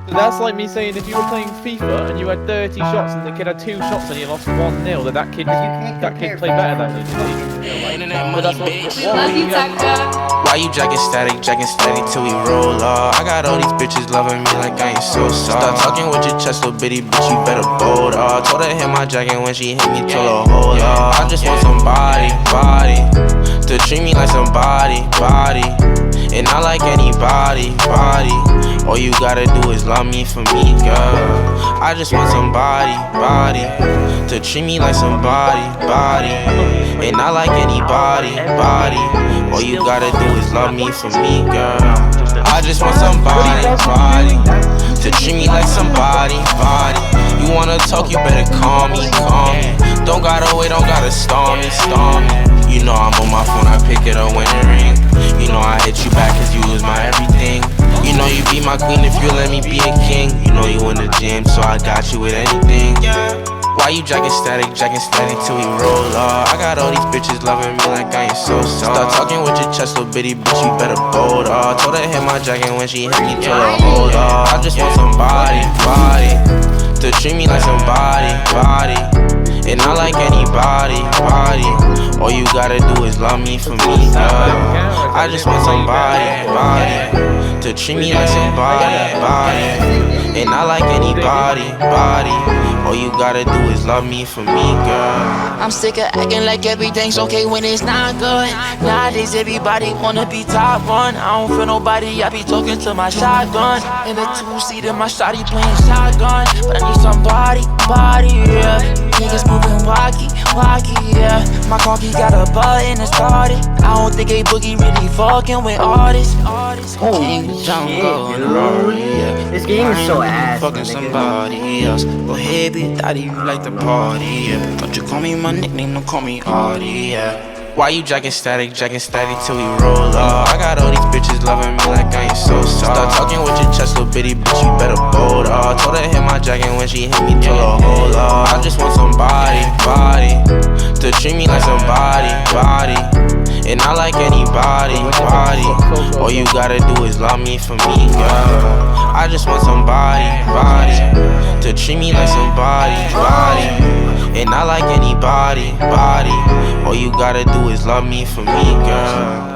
That's like me saying if you were playing FIFA and you had 30 shots and the kid had 2 shots and you lost 1-0, then that kid played better than you. But that's Why you jacking static till we roll off? I got all these bitches loving me like I ain't so soft. Start talking with your chest, little bitty bitch, you better bold off. Told her hit my jacket when she hit me, told her hold off. I just want somebody, to treat me like somebody, and not like anybody, All you gotta do is love me for me, girl. I just want somebody, to treat me like somebody, and not like anybody, All you gotta do is love me for me, girl. I just want somebody, to treat me like somebody, You wanna talk, you better call me, Don't gotta wait, don't gotta storm me, You know I'm on my phone, I pick it up when it ring. You know I hit you back cause you was my everything. You know you be my queen if you let me be a king. You know you in the gym, so I got you with anything. Why you jacking static till we roll off? I got all these bitches loving me like I ain't so soft. Start talking with your chest, little bitty bitch, you better bold off. Told her hit my jacket when she hit me, told her hold off. I just want somebody, to treat me like somebody, and not like anybody, All you gotta do is love me for me, girl. I just want somebody, to treat me like somebody, and not like anybody, All you gotta do is love me for me, girl. I'm sick of acting like everything's okay when it's not good. Nowadays everybody wanna be top one. I don't feel nobody, I be talking to my shotgun. In the two-seater, my shawty playing shotgun. But I need somebody, yeah. Niggas moving walkie, yeah. My car key got a button to start it. I don't think a boogie really fucking with artists. Holy shit, dude. This game is so ass, Fucking somebody else. Go ahead, big daddy, you like the party, yeah. Don't you call me my nickname, don't call me Artie, yeah. Why you jacking static till we roll off? I got all these bitches loving me like I ain't so soft. Start talking with your chest, little bitty bitch, you better bold off. Told her hit my jacket when she hit me, told her hold off. I just want somebody, to treat me like somebody, and not like anybody, All you gotta do is love me for me, girl. I just want somebody, to treat me like somebody, and not like anybody, All you gotta do is love me for me, girl.